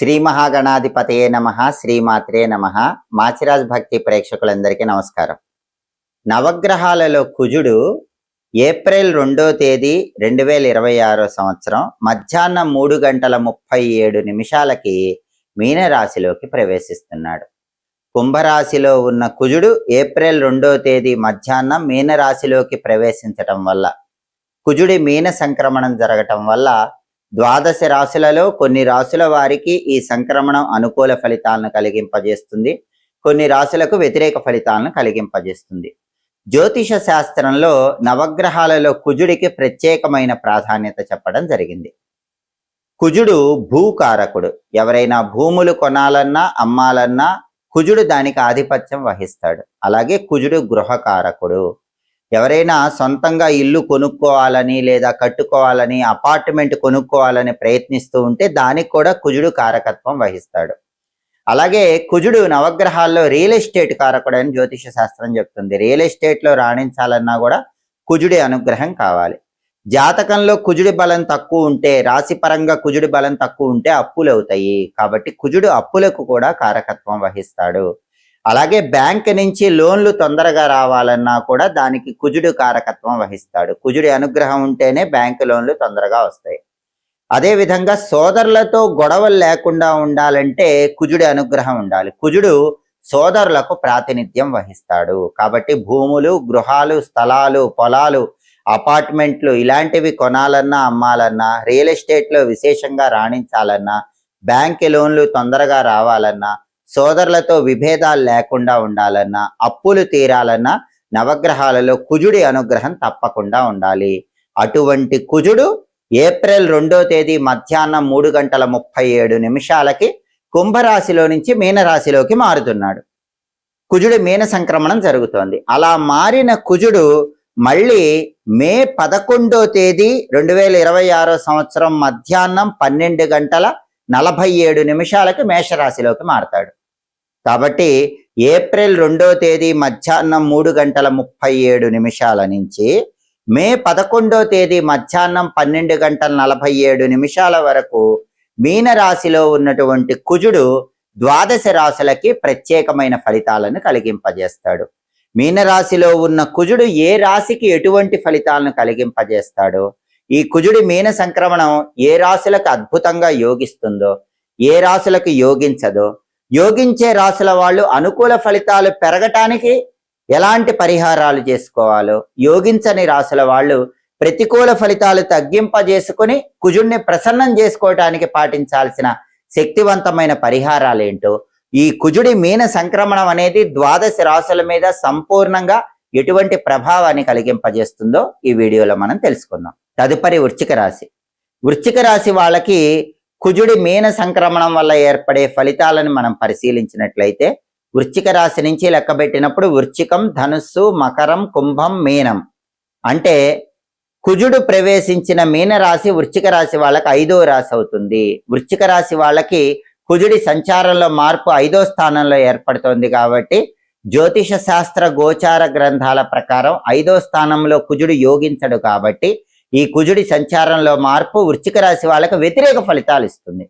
శ్రీ మహాగణాధిపతయే నమః, శ్రీమాత్రే నమః. మాచిరాజ్ భక్తి ప్రేక్షకులందరికీ నమస్కారం. నవగ్రహాలలో కుజుడు ఏప్రిల్ 2వ తేదీ 2026 సంవత్సరం మధ్యాహ్నం 3:37 మీనరాశిలోకి ప్రవేశిస్తున్నాడు. కుంభరాశిలో ఉన్న కుజుడు ఏప్రిల్ 2వ తేదీ మధ్యాహ్నం మీనరాశిలోకి ప్రవేశించటం వల్ల, కుజుడి మీన సంక్రమణం జరగటం వల్ల ద్వాదశ రాశులలో కొన్ని రాశుల వారికి ఈ సంక్రమణం అనుకూల ఫలితాలను కలిగింపజేస్తుంది, కొన్ని రాశులకు వ్యతిరేక ఫలితాలను కలిగింపజేస్తుంది. జ్యోతిష శాస్త్రంలో నవగ్రహాలలో కుజుడికి ప్రత్యేకమైన ప్రాధాన్యత చెప్పడం జరిగింది. కుజుడు భూకారకుడు. ఎవరైనా భూములు కొనాలన్నా అమ్మాలన్నా కుజుడు దానికి ఆధిపత్యం వహిస్తాడు. అలాగే కుజుడు గృహకారకుడు. ఎవరైనా సొంతంగా ఇల్లు కొనుక్కోవాలని లేదా కట్టుకోవాలని, అపార్ట్మెంట్ కొనుక్కోవాలని ప్రయత్నిస్తూ ఉంటే దానికి కూడా కుజుడు కారకత్వం వహిస్తాడు. అలాగే కుజుడు నవగ్రహాల్లో రియల్ ఎస్టేట్ కారకుడు అని జ్యోతిష శాస్త్రం చెప్తుంది. రియల్ ఎస్టేట్లో రాణించాలన్నా కూడా కుజుడి అనుగ్రహం కావాలి. జాతకంలో కుజుడి బలం తక్కువ ఉంటే, రాశిపరంగా కుజుడి బలం తక్కువ ఉంటే అప్పులు అవుతాయి. కాబట్టి కుజుడు అప్పులకు కూడా కారకత్వం వహిస్తాడు. అలాగే బ్యాంక్ నుంచి లోన్లు తొందరగా రావాలన్నా కూడా దానికి కుజుడు కారకత్వం వహిస్తాడు. కుజుడి అనుగ్రహం ఉంటేనే బ్యాంకు లోన్లు తొందరగా వస్తాయి. అదేవిధంగా సోదరులతో గొడవలు లేకుండా ఉండాలంటే కుజుడి అనుగ్రహం ఉండాలి. కుజుడు సోదరులకు ప్రాతినిధ్యం వహిస్తాడు. కాబట్టి భూములు, గృహాలు, స్థలాలు, పొలాలు, అపార్ట్మెంట్లు ఇలాంటివి కొనాలన్నా అమ్మాలన్నా, రియల్ ఎస్టేట్లో విశేషంగా రాణించాలన్నా, బ్యాంక్ లోన్లు తొందరగా రావాలన్నా, సోదరులతో విభేదాలు లేకుండా ఉండాలన్నా, అప్పులు తీరాలన్నా నవగ్రహాలలో కుజుడి అనుగ్రహం తప్పకుండా ఉండాలి. అటువంటి కుజుడు ఏప్రిల్ 2వ తేదీ మధ్యాహ్నం 3:37 కుంభరాశిలో నుంచి మీనరాశిలోకి మారుతున్నాడు. కుజుడి మీన సంక్రమణం జరుగుతోంది. అలా మారిన కుజుడు మళ్ళీ మే 11వ తేదీ 2026 సంవత్సరం మధ్యాహ్నం 12:47 మేషరాశిలోకి మారతాడు. కాబట్టి ఏప్రిల్ 2వ తేదీ మధ్యాహ్నం 3:37 నుంచి మే 11వ తేదీ మధ్యాహ్నం 12:47 వరకు మీనరాశిలో ఉన్నటువంటి కుజుడు ద్వాదశ రాశులకి ప్రత్యేకమైన ఫలితాలను కలిగింపజేస్తాడు. మీనరాశిలో ఉన్న కుజుడు ఏ రాశికి ఎటువంటి ఫలితాలను కలిగింపజేస్తాడో, ఈ కుజుడి మీన సంక్రమణం ఏ రాశులకు అద్భుతంగా యోగిస్తుందో, ఏ రాశులకు యోగించదో, యోగించే రాశుల వాళ్ళు అనుకూల ఫలితాలు పెరగటానికి ఎలాంటి పరిహారాలు చేసుకోవాలో, యోగించని రాశుల వాళ్ళు ప్రతికూల ఫలితాలు తగ్గింపజేసుకుని కుజుడిని ప్రసన్నం చేసుకోవటానికి పాటించాల్సిన శక్తివంతమైన పరిహారాలు ఏంటో, ఈ కుజుడి మీన సంక్రమణం అనేది ద్వాదశ రాశుల మీద సంపూర్ణంగా ఎటువంటి ప్రభావాన్ని కలిగింపజేస్తుందో ఈ వీడియోలో మనం తెలుసుకుందాం. తదుపరి వృశ్చిక రాశి. వృశ్చిక రాశి వాళ్ళకి కుజుడి మీన సంక్రమణం వల్ల ఏర్పడే ఫలితాలను మనం పరిశీలించినట్లయితే, వృశ్చిక రాశి నుంచి లెక్కబెట్టినప్పుడు వృశ్చికం, ధనుస్సు, మకరం, కుంభం, మీనం అంటే కుజుడు ప్రవేశించిన మీనరాశి వృశ్చిక రాశి వాళ్ళకి 5వ రాశి అవుతుంది. వృశ్చిక రాశి వాళ్ళకి కుజుడి సంచారంలో మార్పు 5వ స్థానంలో ఏర్పడుతోంది. కాబట్టి జ్యోతిష శాస్త్ర గోచార గ్రంథాల ప్రకారం 5వ స్థానంలో కుజుడు యోగించడు. కాబట్టి ఈ కుజుడి సంచారంలో మార్పు వృశ్చిక రాశి వాళ్ళకి వ్యతిరేక ఫలితాలు ఇస్తుంది.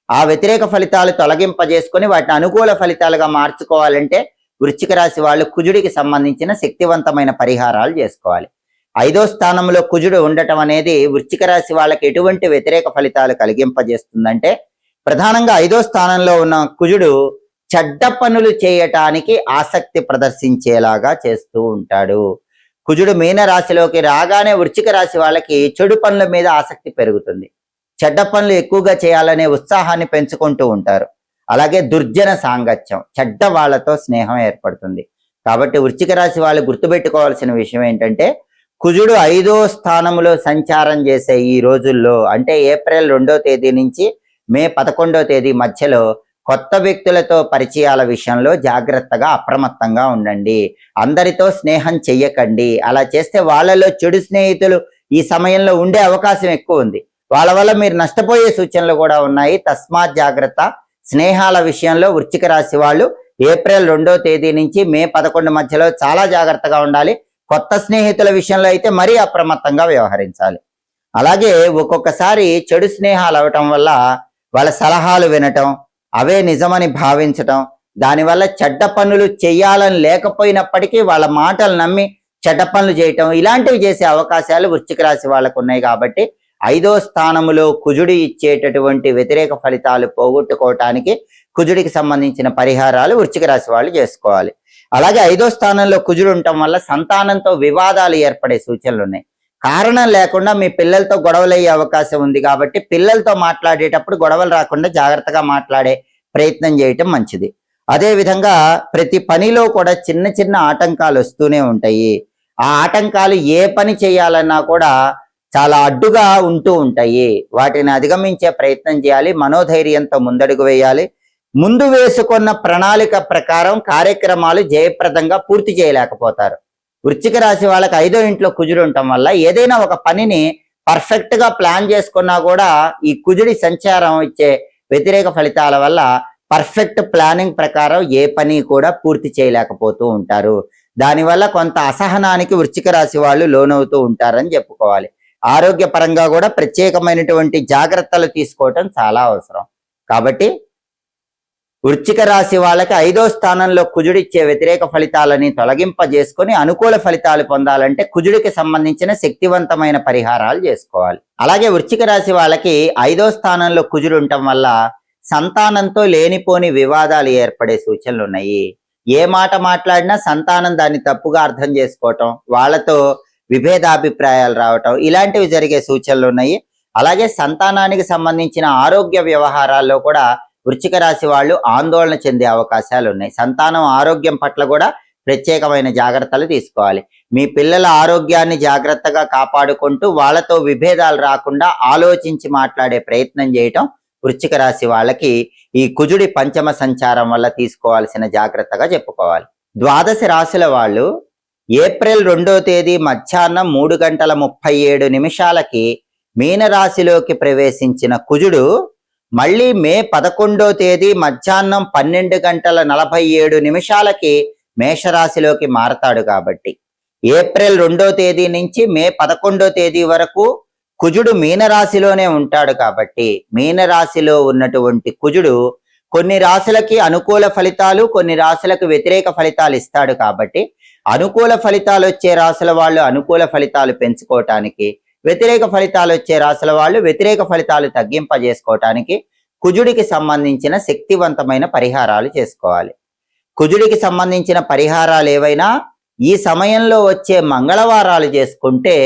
ఆ వ్యతిరేక ఫలితాలు తొలగింపజేసుకొని వాటిని అనుకూల ఫలితాలుగా మార్చుకోవాలంటే వృశ్చిక రాశి వాళ్ళు కుజుడికి సంబంధించిన శక్తివంతమైన పరిహారాలు చేసుకోవాలి. 5వ స్థానంలో కుజుడు ఉండటం అనేది వృశ్చిక రాశి వాళ్ళకి ఎటువంటి వ్యతిరేక ఫలితాలు కలిగింపజేస్తుందంటే, ప్రధానంగా 5వ స్థానంలో ఉన్న కుజుడు చెడ్డ పనులు చేయటానికి ఆసక్తి ప్రదర్శించేలాగా చేస్తూ ఉంటాడు. కుజుడు మీనరాశిలోకి రాగానే వృశ్చిక రాశి వాళ్ళకి చెడు పనుల మీద ఆసక్తి పెరుగుతుంది. చెడ్డ పనులు ఎక్కువగా చేయాలనే ఉత్సాహాన్ని పెంచుకుంటూ ఉంటారు. అలాగే దుర్జన సాంగత్యం, చెడ్డ వాళ్ళతో స్నేహం ఏర్పడుతుంది. కాబట్టి వృశ్చిక రాశి వాళ్ళు గుర్తుపెట్టుకోవాల్సిన విషయం ఏంటంటే, కుజుడు 5వ స్థానంలో సంచారం చేసే ఈ రోజుల్లో, అంటే ఏప్రిల్ 2వ తేదీ నుంచి మే 11వ తేదీ మధ్యలో కొత్త వ్యక్తులతో పరిచయాల విషయంలో జాగ్రత్తగా అప్రమత్తంగా ఉండండి. అందరితో స్నేహం చెయ్యకండి. అలా చేస్తే వాళ్ళలో చెడు స్నేహితులు ఈ సమయంలో ఉండే అవకాశం ఎక్కువ ఉంది. వాళ్ళ వల్ల మీరు నష్టపోయే సూచనలు కూడా ఉన్నాయి. తస్మాత్ జాగ్రత్త. స్నేహాల విషయంలో వృశ్చిక రాశి వాళ్ళు ఏప్రిల్ 2వ తేదీ నుంచి మే 11 మధ్యలో చాలా జాగ్రత్తగా ఉండాలి. కొత్త స్నేహితుల విషయంలో అయితే మరీ అప్రమత్తంగా వ్యవహరించాలి. అలాగే ఒక్కొక్కసారి చెడు స్నేహాలు అవటం వల్ల వాళ్ళ సలహాలు వినటం, అవే నిజమని భావించటం, దానివల్ల చెడ్డ పనులు చేయాలని లేకపోయినప్పటికీ వాళ్ళ మాటలు నమ్మి చెడ్డ పనులు చేయటం, ఇలాంటివి చేసే అవకాశాలు వృశ్చిక రాశి వాళ్ళకు ఉన్నాయి. కాబట్టి 5వ స్థానములో కుజుడు ఇచ్చేటటువంటి వ్యతిరేక ఫలితాలు పోగొట్టుకోవటానికి కుజుడికి సంబంధించిన పరిహారాలు వృశ్చిక రాశి వాళ్ళు చేసుకోవాలి. అలాగే 5వ స్థానంలో కుజుడు ఉండటం వల్ల సంతానంతో వివాదాలు ఏర్పడే సూచనలు ఉన్నాయి. కారణం లేకుండా మీ పిల్లలతో గొడవలు అయ్యే అవకాశం ఉంది. కాబట్టి పిల్లలతో మాట్లాడేటప్పుడు గొడవలు రాకుండా జాగ్రత్తగా మాట్లాడే ప్రయత్నం చేయటం మంచిది. అదే విధంగా ప్రతి పనిలో కూడా చిన్న చిన్న ఆటంకాలు వస్తూనే ఉంటాయి. ఆ ఆటంకాలు ఏ పని చేయాలన్నా కూడా చాలా అడ్డుగా ఉంటూ ఉంటాయి. వాటిని అధిగమించే ప్రయత్నం చేయాలి. మనోధైర్యంతో ముందడుగు వేయాలి. ముందు వేసుకున్న ప్రణాళిక ప్రకారం కార్యక్రమాలు జయప్రదంగా పూర్తి చేయలేకపోతారు. వృశ్చిక రాశి వాళ్ళకి 5వ ఇంట్లో కుజుడు ఉండటం వల్ల ఏదైనా ఒక పనిని పర్ఫెక్ట్ గా ప్లాన్ చేసుకున్నా కూడా ఈ కుజుడి సంచారం ఇచ్చే వ్యతిరేక ఫలితాల వల్ల పర్ఫెక్ట్ ప్లానింగ్ ప్రకారం ఏ పని కూడా పూర్తి చేయలేకపోతూ ఉంటారు. దానివల్ల కొంత అసహనానికి వృశ్చిక రాశి వాళ్ళు లోనవుతూ ఉంటారని చెప్పుకోవాలి. ఆరోగ్యపరంగా కూడా ప్రత్యేకమైనటువంటి జాగ్రత్తలు తీసుకోవటం చాలా అవసరం. కాబట్టి వృశ్చిక రాశి వాళ్ళకి 5వ స్థానంలో కుజుడిచ్చే వ్యతిరేక ఫలితాలని తొలగింపజేసుకొని అనుకూల ఫలితాలు పొందాలంటే కుజుడికి సంబంధించిన శక్తివంతమైన పరిహారాలు చేసుకోవాలి. అలాగే వృశ్చిక రాశి వాళ్ళకి 5వ స్థానంలో కుజుడు ఉండటం వల్ల సంతానంతో లేనిపోని వివాదాలు ఏర్పడే సూచనలు ఉన్నాయి. ఏ మాట మాట్లాడినా సంతానం దాన్ని తప్పుగా అర్థం చేసుకోవటం, వాళ్ళతో విభేదాభిప్రాయాలు రావటం, ఇలాంటివి జరిగే సూచనలు ఉన్నాయి. అలాగే సంతానానికి సంబంధించిన ఆరోగ్య వ్యవహారాల్లో కూడా వృశ్చిక రాశి వాళ్ళు ఆందోళన చెందే అవకాశాలు ఉన్నాయి. సంతానం ఆరోగ్యం పట్ల కూడా ప్రత్యేకమైన జాగ్రత్తలు తీసుకోవాలి. మీ పిల్లల ఆరోగ్యాన్ని జాగ్రత్తగా కాపాడుకుంటూ వాళ్ళతో విభేదాలు రాకుండా ఆలోచించి మాట్లాడే ప్రయత్నం చేయటం వృశ్చిక రాశి వాళ్ళకి ఈ కుజుడి పంచమ సంచారం వల్ల తీసుకోవాల్సిన జాగ్రత్తగా చెప్పుకోవాలి. ద్వాదశ రాశుల వాళ్ళు ఏప్రిల్ 2వ తేదీ మధ్యాహ్నం 3:37 మీనరాశిలోకి ప్రవేశించిన కుజుడు మళ్ళీ మే 11వ తేదీ మధ్యాహ్నం 12:47 మేషరాశిలోకి మారతాడు. కాబట్టి ఏప్రిల్ 2వ తేదీ నుంచి మే 11వ తేదీ వరకు కుజుడు మీనరాశిలోనే ఉంటాడు. కాబట్టి మీనరాశిలో ఉన్నటువంటి కుజుడు కొన్ని రాశులకి అనుకూల ఫలితాలు, కొన్ని రాశులకు వ్యతిరేక ఫలితాలు ఇస్తాడు. కాబట్టి అనుకూల ఫలితాలు వచ్చే రాశుల వాళ్ళు అనుకూల ఫలితాలు పెంచుకోవటానికి, వ్యతిరేక ఫలితాలు వచ్చే రాశుల వాళ్ళు వ్యతిరేక ఫలితాలు తగ్గింపజేసుకోవటానికి కుజుడికి సంబంధించిన శక్తివంతమైన పరిహారాలు చేసుకోవాలి. కుజుడికి సంబంధించిన పరిహారాలు ఏవైనా ఈ సమయంలో వచ్చే మంగళవారాలు చేసుకుంటే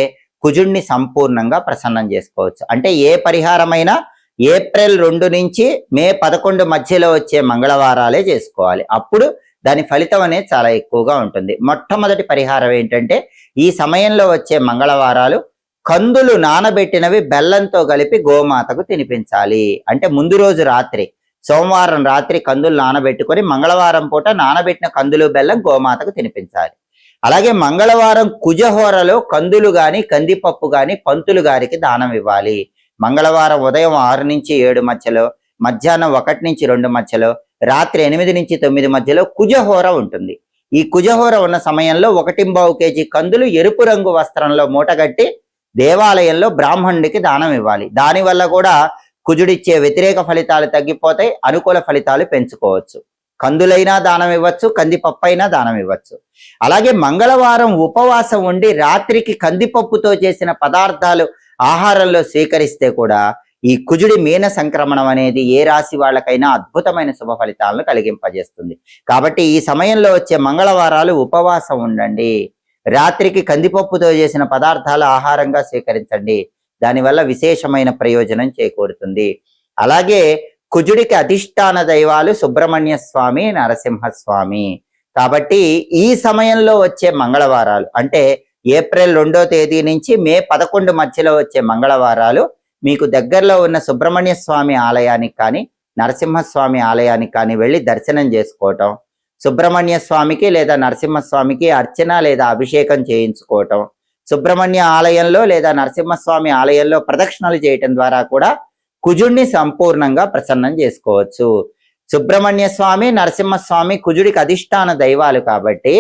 కుజుడిని సంపూర్ణంగా ప్రసన్నం చేసుకోవచ్చు. అంటే ఏ పరిహారమైనా ఏప్రిల్ 2 నుంచి మే 11 మధ్యలో వచ్చే మంగళవారాలే చేసుకోవాలి. అప్పుడు దాని ఫలితం అనేది చాలా ఎక్కువగా ఉంటుంది. మొట్టమొదటి పరిహారం ఏంటంటే ఈ సమయంలో వచ్చే మంగళవారాలు కందులు నానబెట్టినవి బెల్లంతో కలిపి గోమాతకు తినిపించాలి. అంటే ముందు రోజు రాత్రి, సోమవారం రాత్రి కందులు నానబెట్టుకొని మంగళవారం పూట నానబెట్టిన కందులు బెల్లం గోమాతకు తినిపించాలి. అలాగే మంగళవారం కుజహోరలో కందులు గాని కందిపప్పు గాని పంతులు గారికి దానం ఇవ్వాలి. మంగళవారం ఉదయం 6 నుంచి 7 మధ్యలో, మధ్యాహ్నం 1 నుంచి 2 మధ్యలో, రాత్రి 8 నుంచి 9 మధ్యలో కుజహోర ఉంటుంది. ఈ కుజహోర ఉన్న సమయంలో 1.25 కేజీ కందులు ఎరుపు రంగు వస్త్రంలో మూటగట్టి దేవాలయంలో బ్రాహ్మణుడికి దానం ఇవ్వాలి. దానివల్ల కూడా కుజుడిచ్చే వ్యతిరేక ఫలితాలు తగ్గిపోతాయి, అనుకూల ఫలితాలు పెంచుకోవచ్చు. కందులైనా దానం ఇవ్వచ్చు, కందిపప్పు అయినా దానం ఇవ్వచ్చు. అలాగే మంగళవారం ఉపవాసం ఉండి రాత్రికి కందిపప్పుతో చేసిన పదార్థాలు ఆహారంలో స్వీకరిస్తే కూడా ఈ కుజుడి మీన సంక్రమణం అనేది ఏ రాశి వాళ్ళకైనా అద్భుతమైన శుభ ఫలితాలను కలిగింపజేస్తుంది. కాబట్టి ఈ సమయంలో వచ్చే మంగళవారాలు ఉపవాసం ఉండండి, రాత్రికి కందిపప్పుతో చేసిన పదార్థాలు ఆహారంగా స్వీకరించండి. దానివల్ల విశేషమైన ప్రయోజనం చేకూరుతుంది. అలాగే కుజుడికి అధిష్టాన దైవాలు సుబ్రహ్మణ్య స్వామి, నరసింహస్వామి. కాబట్టి ఈ సమయంలో వచ్చే మంగళవారాలు అంటే ఏప్రిల్ 2వ తేదీ నుంచి మే 11 మధ్యలో వచ్చే మంగళవారాలు మీకు దగ్గరలో ఉన్న సుబ్రహ్మణ్య స్వామి ఆలయానికి కానీ నరసింహస్వామి ఆలయానికి కానీ వెళ్ళి దర్శనం చేసుకోవటం, సుబ్రహ్మణ్య స్వామికి లేదా నరసింహస్వామికి అర్చన లేదా అభిషేకం చేయించుకోవటం, సుబ్రహ్మణ్య ఆలయంలో లేదా నరసింహస్వామి ఆలయంలో ప్రదక్షిణలు చేయటం ద్వారా కూడా కుజుడిని సంపూర్ణంగా ప్రసన్నం చేసుకోవచ్చు. సుబ్రహ్మణ్య స్వామి, నరసింహస్వామి కుజుడికి అధిష్టాన దైవాలు. కాబట్టి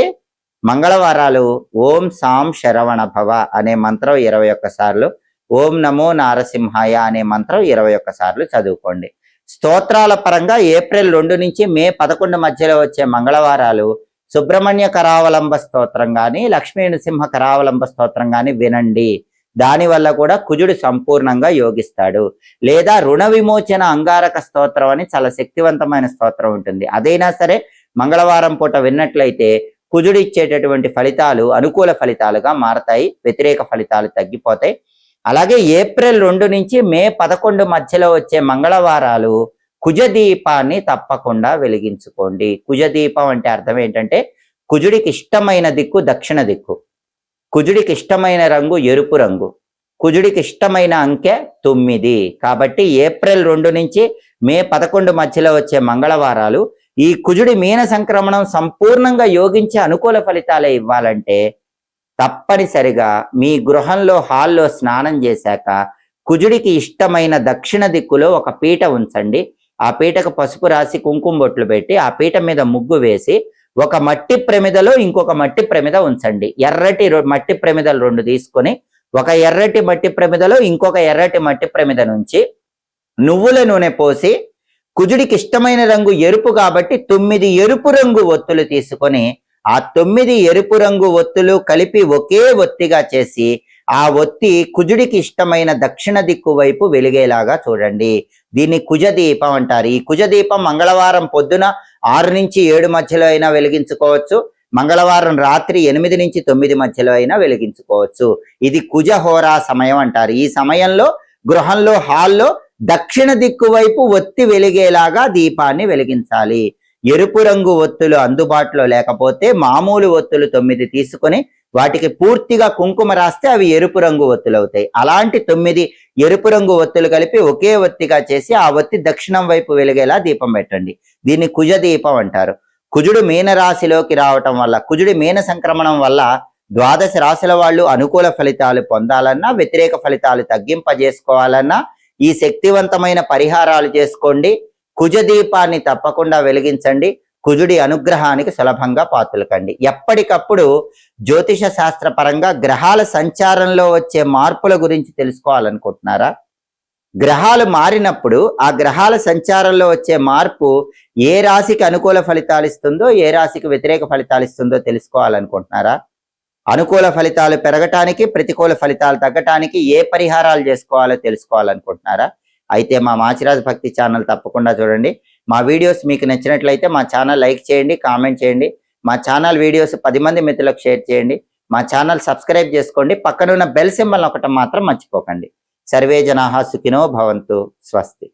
మంగళవారాలు ఓం సాం శరవణ భవ అనే మంత్రం 21 సార్లు, ఓం నమో నారసింహాయ అనే మంత్రం 21 సార్లు చదువుకోండి. స్తోత్రాల పరంగా ఏప్రిల్ 2 నుంచి మే 11 మధ్యలో వచ్చే మంగళవారాలు సుబ్రహ్మణ్య కరావలంబ స్తోత్రం కానీ లక్ష్మీ నృసింహ కరావలంబ స్తోత్రం కానీ వినండి. దానివల్ల కూడా కుజుడు సంపూర్ణంగా యోగిస్తాడు. లేదా రుణ విమోచన అంగారక స్తోత్రం అని చాలా శక్తివంతమైన స్తోత్రం ఉంటుంది. అదైనా సరే మంగళవారం పూట విన్నట్లయితే కుజుడు ఇచ్చేటటువంటి ఫలితాలు అనుకూల ఫలితాలుగా మారతాయి, వ్యతిరేక ఫలితాలు తగ్గిపోతాయి. అలాగే ఏప్రిల్ 2 నుంచి మే 11 మధ్యలో వచ్చే మంగళవారాలు కుజ దీపాన్ని తప్పకుండా వెలిగించుకోండి. కుజ దీపం అంటే అర్థం ఏంటంటే కుజుడికి ఇష్టమైన దిక్కు దక్షిణ దిక్కు, కుజుడికి ఇష్టమైన రంగు ఎరుపు రంగు, కుజుడికి ఇష్టమైన అంకె 9. కాబట్టి ఏప్రిల్ 2 నుంచి మే 11 మధ్యలో వచ్చే మంగళవారాలు ఈ కుజుడి మీన సంక్రమణం సంపూర్ణంగా యోగించి అనుకూల ఫలితాలే ఇవ్వాలంటే తప్పనిసరిగా మీ గృహంలో హాల్లో స్నానం చేశాక కుజుడికి ఇష్టమైన దక్షిణ దిక్కులో ఒక పీట ఉంచండి. ఆ పీటకు పసుపు రాసి కుంకుమ బొట్లు పెట్టి ఆ పీట మీద ముగ్గు వేసి ఒక మట్టి ప్రమిదలో ఇంకొక మట్టి ప్రమిద ఉంచండి. ఎర్రటి మట్టి ప్రమిదలు 2 తీసుకొని ఒక ఎర్రటి మట్టి ప్రమిదలో ఇంకొక ఎర్రటి మట్టి ప్రమిద నుంచి నువ్వుల నూనె పోసి కుజుడికి ఇష్టమైన రంగు ఎరుపు కాబట్టి 9 ఎరుపు రంగు ఒత్తులు తీసుకొని ఆ 9 ఎరుపు రంగు ఒత్తులు కలిపి ఒకే ఒత్తిగా చేసి ఆ ఒత్తి కుజుడికి ఇష్టమైన దక్షిణ దిక్కు వైపు వెలిగేలాగా చూడండి. దీన్ని కుజ దీపం అంటారు. ఈ కుజ దీపం మంగళవారం పొద్దున 6 నుంచి 7 మధ్యలో అయినా వెలిగించుకోవచ్చు, మంగళవారం రాత్రి 8 నుంచి 9 మధ్యలో అయినా వెలిగించుకోవచ్చు. ఇది కుజ హోరా సమయం అంటారు. ఈ సమయంలో గృహంలో హాల్లో దక్షిణ దిక్కు వైపు ఒత్తి వెలిగేలాగా దీపాన్ని వెలిగించాలి. ఎరుపు రంగు ఒత్తులు అందుబాటులో లేకపోతే మామూలు ఒత్తులు 9 తీసుకొని వాటికి పూర్తిగా కుంకుమ రాస్తే అవి ఎరుపు రంగు ఒత్తులు అవుతాయి. అలాంటి 9 ఎరుపు రంగు ఒత్తులు కలిపి ఒకే ఒత్తిగా చేసి ఆ ఒత్తి దక్షిణం వైపు వెలిగేలా దీపం పెట్టండి. దీన్ని కుజ దీపం అంటారు. కుజుడు మీన రాశిలోకి రావటం వల్ల, కుజుడి మీన సంక్రమణం వల్ల 12 రాశుల వాళ్ళు అనుకూల ఫలితాలు పొందాలన్నా వ్యతిరేక ఫలితాలు తగ్గింపజేసుకోవాలన్నా ఈ శక్తివంతమైన పరిహారాలు చేసుకోండి. కుజ దీపాన్ని తప్పకుండా వెలిగించండి. కుజుడి అనుగ్రహానికి సులభంగా పాత్రకండి. ఎప్పటికప్పుడు జ్యోతిష శాస్త్ర పరంగా గ్రహాల సంచారంలో వచ్చే మార్పుల గురించి తెలుసుకోవాలనుకుంటున్నారా? గ్రహాలు మారినప్పుడు ఆ గ్రహాల సంచారంలో వచ్చే మార్పు ఏ రాశికి అనుకూల ఫలితాలు ఇస్తుందో ఏ రాశికి వ్యతిరేక ఫలితాలు ఇస్తుందో తెలుసుకోవాలనుకుంటున్నారా? అనుకూల ఫలితాలు పెరగటానికి ప్రతికూల ఫలితాలు తగ్గటానికి ఏ పరిహారాలు చేసుకోవాలో తెలుసుకోవాలనుకుంటున్నారా? అయితే మా మాచిరాజు భక్తి ఛానల్ తప్పకుండా చూడండి. మా వీడియోస్ మీకు నచ్చినట్లయితే మా ఛానల్ లైక్ చేయండి, కామెంట్ చేయండి. మా ఛానల్ వీడియోస్ 10 మంది మిత్రులకు షేర్ చేయండి. మా ఛానల్ సబ్స్క్రైబ్ చేసుకోండి. పక్కనున్న బెల్ సింబల్ ఒకటి మాత్రం మర్చిపోకండి. సర్వే జనాః సుఖినో భవంతు. స్వస్తి.